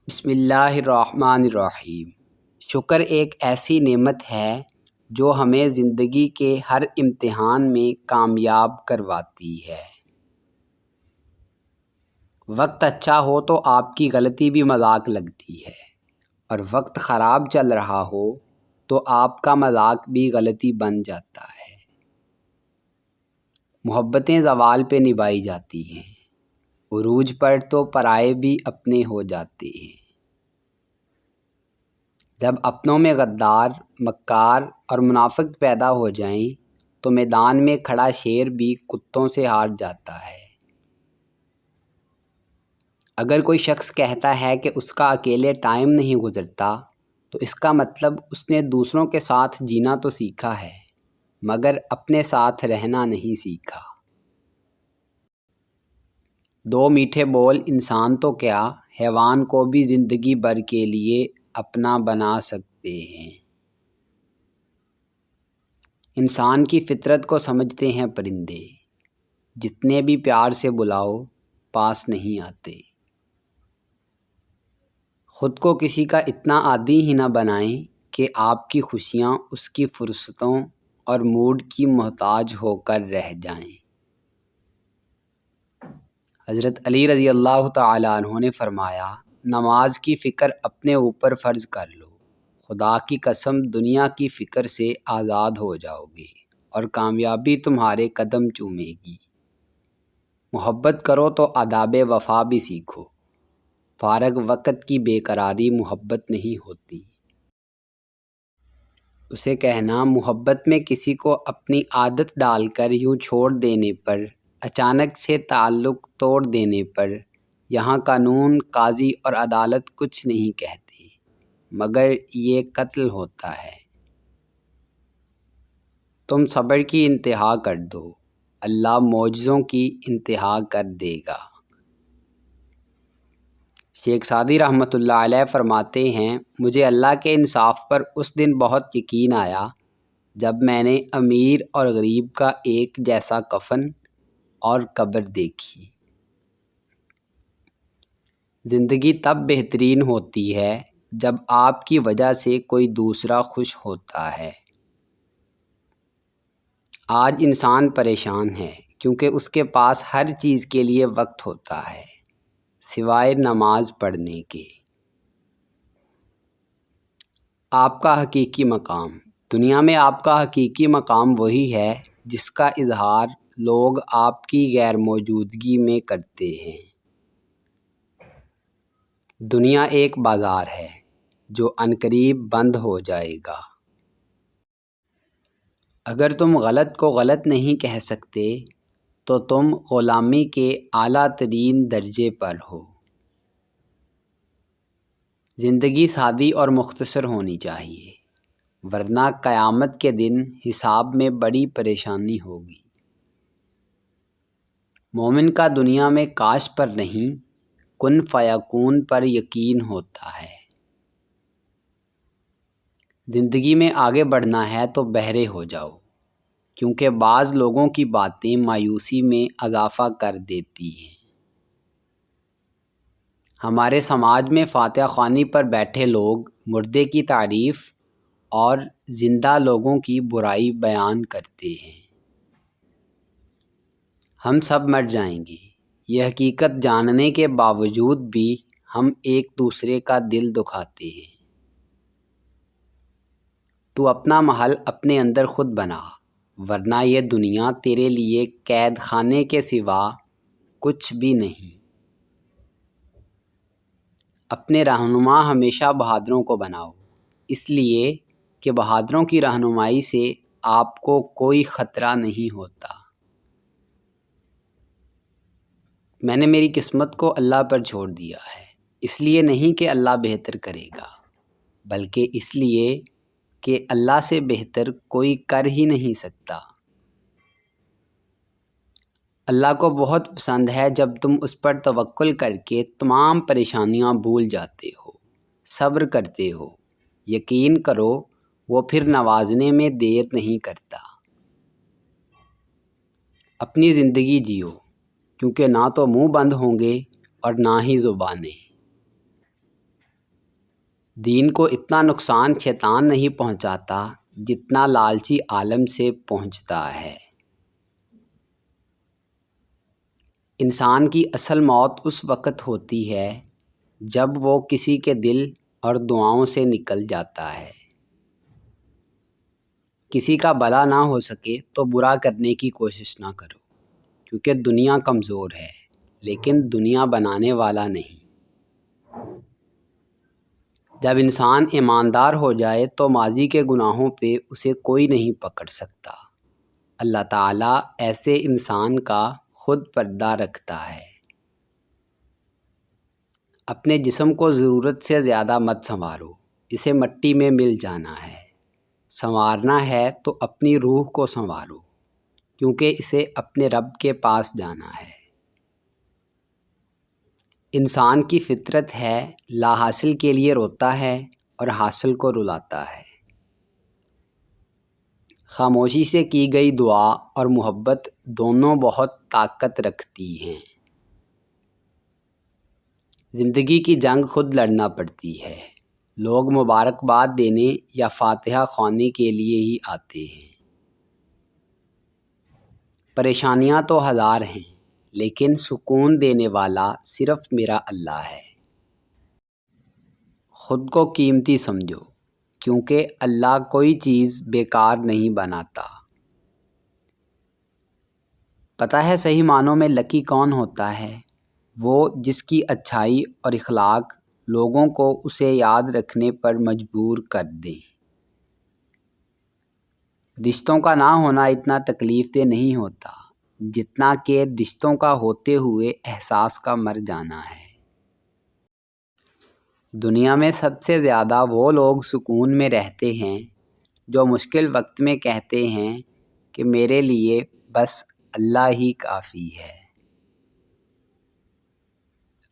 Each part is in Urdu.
بسم اللہ الرحمن الرحیم۔ شکر ایک ایسی نعمت ہے جو ہمیں زندگی کے ہر امتحان میں کامیاب کرواتی ہے۔ وقت اچھا ہو تو آپ کی غلطی بھی مذاق لگتی ہے، اور وقت خراب چل رہا ہو تو آپ کا مذاق بھی غلطی بن جاتا ہے۔ محبتیں زوال پہ نبھائی جاتی ہیں، عروج پر تو پرائے بھی اپنے ہو جاتے ہیں۔ جب اپنوں میں غدار، مکار اور منافق پیدا ہو جائیں تو میدان میں کھڑا شیر بھی کتوں سے ہار جاتا ہے۔ اگر کوئی شخص کہتا ہے کہ اس کا اکیلے ٹائم نہیں گزرتا تو اس کا مطلب اس نے دوسروں کے ساتھ جینا تو سیکھا ہے مگر اپنے ساتھ رہنا نہیں سیکھا۔ دو میٹھے بول انسان تو کیا حیوان کو بھی زندگی بھر کے لیے اپنا بنا سکتے ہیں۔ انسان کی فطرت کو سمجھتے ہیں پرندے، جتنے بھی پیار سے بلاؤ پاس نہیں آتے۔ خود کو کسی کا اتنا عادی ہی نہ بنائیں کہ آپ کی خوشیاں اس کی فرصتوں اور موڈ کی محتاج ہو کر رہ جائیں۔ حضرت علی رضی اللہ تعالیٰ عنہ نے فرمایا، نماز کی فکر اپنے اوپر فرض کر لو، خدا کی قسم دنیا کی فکر سے آزاد ہو جاؤ گے اور کامیابی تمہارے قدم چومے گی۔ محبت کرو تو آداب وفا بھی سیکھو، فارغ وقت کی بے قراری محبت نہیں ہوتی۔ اسے کہنا محبت میں کسی کو اپنی عادت ڈال کر یوں چھوڑ دینے پر، اچانک سے تعلق توڑ دینے پر، یہاں قانون، قاضی اور عدالت کچھ نہیں کہتے مگر یہ قتل ہوتا ہے۔ تم صبر کی انتہا کر دو، اللہ معجزوں کی انتہا کر دے گا۔ شیخ سعدی رحمۃ اللہ علیہ فرماتے ہیں، مجھے اللہ کے انصاف پر اس دن بہت یقین آیا جب میں نے امیر اور غریب کا ایک جیسا کفن اور قبر دیکھی۔ زندگی تب بہترین ہوتی ہے جب آپ کی وجہ سے کوئی دوسرا خوش ہوتا ہے۔ آج انسان پریشان ہے کیونکہ اس کے پاس ہر چیز کے لیے وقت ہوتا ہے سوائے نماز پڑھنے کے۔ آپ کا حقیقی مقام دنیا میں آپ کا حقیقی مقام وہی ہے جس کا اظہار لوگ آپ کی غیر موجودگی میں کرتے ہیں۔ دنیا ایک بازار ہے جو عنقریب بند ہو جائے گا۔ اگر تم غلط کو غلط نہیں کہہ سکتے تو تم غلامی کے اعلیٰ ترین درجے پر ہو۔ زندگی سادی اور مختصر ہونی چاہیے، ورنہ قیامت کے دن حساب میں بڑی پریشانی ہوگی۔ مومن کا دنیا میں کاش پر نہیں، کن فیکون پر یقین ہوتا ہے۔ زندگی میں آگے بڑھنا ہے تو بہرے ہو جاؤ، کیونکہ بعض لوگوں کی باتیں مایوسی میں اضافہ کر دیتی ہیں۔ ہمارے سماج میں فاتحہ خوانی پر بیٹھے لوگ مردے کی تعریف اور زندہ لوگوں کی برائی بیان کرتے ہیں۔ ہم سب مر جائیں گے، یہ حقیقت جاننے کے باوجود بھی ہم ایک دوسرے کا دل دکھاتے ہیں۔ تو اپنا محل اپنے اندر خود بنا، ورنہ یہ دنیا تیرے لیے قید خانے کے سوا کچھ بھی نہیں۔ اپنے رہنما ہمیشہ بہادروں کو بناؤ، اس لیے کہ بہادروں کی رہنمائی سے آپ کو کوئی خطرہ نہیں ہوتا۔ میں نے میری قسمت کو اللہ پر چھوڑ دیا ہے، اس لیے نہیں کہ اللہ بہتر کرے گا، بلکہ اس لیے کہ اللہ سے بہتر کوئی کر ہی نہیں سکتا۔ اللہ کو بہت پسند ہے جب تم اس پر توکل کر کے تمام پریشانیاں بھول جاتے ہو، صبر کرتے ہو۔ یقین کرو وہ پھر نوازنے میں دیر نہیں کرتا۔ اپنی زندگی جیو، کیونکہ نہ تو منہ بند ہوں گے اور نہ ہی زبانیں۔ دین کو اتنا نقصان شیطان نہیں پہنچاتا جتنا لالچی عالم سے پہنچتا ہے۔ انسان کی اصل موت اس وقت ہوتی ہے جب وہ کسی کے دل اور دعاؤں سے نکل جاتا ہے۔ کسی کا بھلا نہ ہو سکے تو برا کرنے کی کوشش نہ کرو، کیونکہ دنیا کمزور ہے لیکن دنیا بنانے والا نہیں۔ جب انسان ایماندار ہو جائے تو ماضی کے گناہوں پہ اسے کوئی نہیں پکڑ سکتا۔ اللہ تعالیٰ ایسے انسان کا خود پردہ رکھتا ہے۔ اپنے جسم کو ضرورت سے زیادہ مت سنوارو، اسے مٹی میں مل جانا ہے۔ سنوارنا ہے تو اپنی روح کو سنوارو، کیونکہ اسے اپنے رب کے پاس جانا ہے۔ انسان کی فطرت ہے لا حاصل کے لیے روتا ہے اور حاصل کو رلاتا ہے۔ خاموشی سے کی گئی دعا اور محبت دونوں بہت طاقت رکھتی ہیں۔ زندگی کی جنگ خود لڑنا پڑتی ہے۔ لوگ مبارکباد دینے یا فاتحہ خوانے کے لیے ہی آتے ہیں۔ پریشانیاں تو ہزار ہیں، لیکن سکون دینے والا صرف میرا اللہ ہے۔ خود کو قیمتی سمجھو، کیونکہ اللہ کوئی چیز بیکار نہیں بناتا۔ پتہ ہے صحیح معنوں میں لکی کون ہوتا ہے؟ وہ جس کی اچھائی اور اخلاق لوگوں کو اسے یاد رکھنے پر مجبور کر دیں۔ رشتوں کا نہ ہونا اتنا تکلیف دہ نہیں ہوتا جتنا کہ رشتوں کا ہوتے ہوئے احساس کا مر جانا ہے۔ دنیا میں سب سے زیادہ وہ لوگ سکون میں رہتے ہیں جو مشکل وقت میں کہتے ہیں کہ میرے لیے بس اللہ ہی کافی ہے۔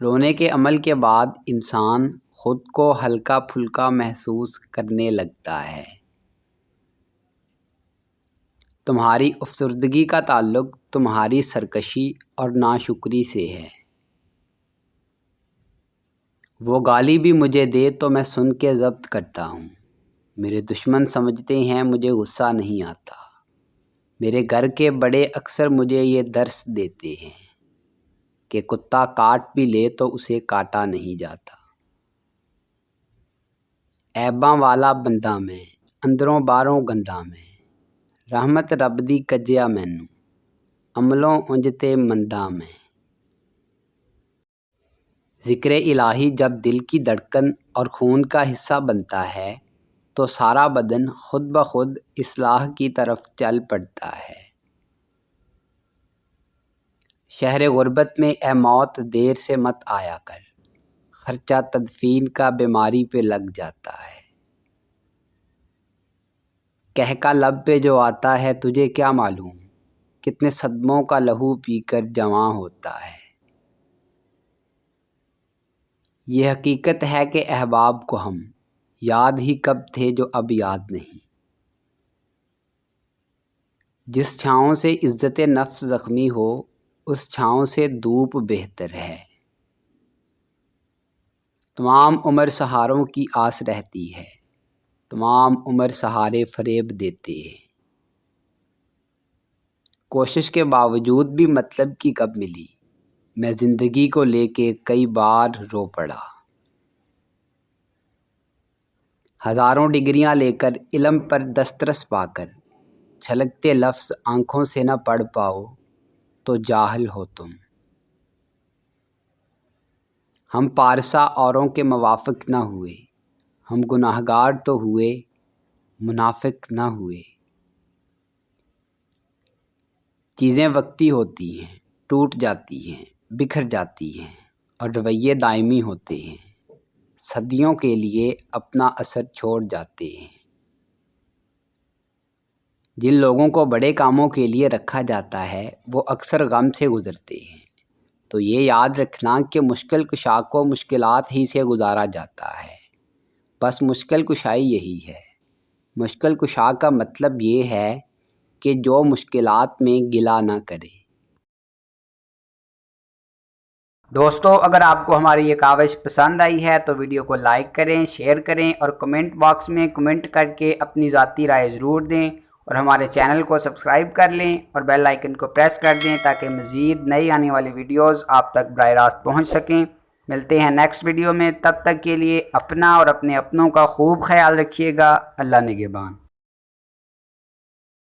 رونے کے عمل کے بعد انسان خود کو ہلکا پھلکا محسوس کرنے لگتا ہے۔ تمہاری افسردگی کا تعلق تمہاری سرکشی اور ناشکری سے ہے۔ وہ گالی بھی مجھے دے تو میں سن کے ضبط کرتا ہوں۔ میرے دشمن سمجھتے ہیں مجھے غصہ نہیں آتا۔ میرے گھر کے بڑے اکثر مجھے یہ درس دیتے ہیں کہ کتا کاٹ بھی لے تو اسے کاٹا نہیں جاتا۔ عیباں والا بندہ میں، اندروں باروں گندا میں، رحمت رب دی کجیا مینوں، عملوں انجتے مندا میں۔ ذکر الہی جب دل کی دھڑکن اور خون کا حصہ بنتا ہے تو سارا بدن خود بخود اصلاح کی طرف چل پڑتا ہے۔ شہر غربت میں اے موت دیر سے مت آیا کر، خرچہ تدفین کا بیماری پہ لگ جاتا ہے۔ کہہ کا لب پہ جو آتا ہے تجھے کیا معلوم، کتنے صدموں کا لہو پی کر جواں ہوتا ہے۔ یہ حقیقت ہے کہ احباب کو ہم یاد ہی کب تھے جو اب یاد نہیں۔ جس چھاؤں سے عزت نفس زخمی ہو اس چھاؤں سے دھوپ بہتر ہے۔ تمام عمر سہاروں کی آس رہتی ہے، تمام عمر سہارے فریب دیتے ہیں۔ کوشش کے باوجود بھی مطلب کی کب ملی، میں زندگی کو لے کے کئی بار رو پڑا۔ ہزاروں ڈگریاں لے کر علم پر دسترس پا کر چھلکتے لفظ آنکھوں سے نہ پڑھ پاؤ تو جاہل ہو تم۔ ہم پارسا اوروں کے موافق نہ ہوئے، ہم گناہگار تو ہوئے، منافق نہ ہوئے۔ چیزیں وقتی ہوتی ہیں، ٹوٹ جاتی ہیں، بکھر جاتی ہیں، اور رویے دائمی ہوتے ہیں، صدیوں کے لیے اپنا اثر چھوڑ جاتے ہیں۔ جن لوگوں کو بڑے کاموں کے لیے رکھا جاتا ہے وہ اکثر غم سے گزرتے ہیں، تو یہ یاد رکھنا کہ مشکل کشا کو مشکلات ہی سے گزارا جاتا ہے۔ بس مشکل کشائی یہی ہے۔ مشکل کشا کا مطلب یہ ہے کہ جو مشکلات میں گلہ نہ کرے۔ دوستو اگر آپ کو ہماری یہ کاوش پسند آئی ہے تو ویڈیو کو لائک کریں، شیئر کریں اور کمنٹ باکس میں کمنٹ کر کے اپنی ذاتی رائے ضرور دیں، اور ہمارے چینل کو سبسکرائب کر لیں اور بیل آئیکن کو پریس کر دیں تاکہ مزید نئی آنے والی ویڈیوز آپ تک براہ راست پہنچ سکیں۔ ملتے ہیں نیکسٹ ویڈیو میں، تب تک کے لیے اپنا اور اپنے اپنوں کا خوب خیال رکھیے گا۔ اللہ نگہبان۔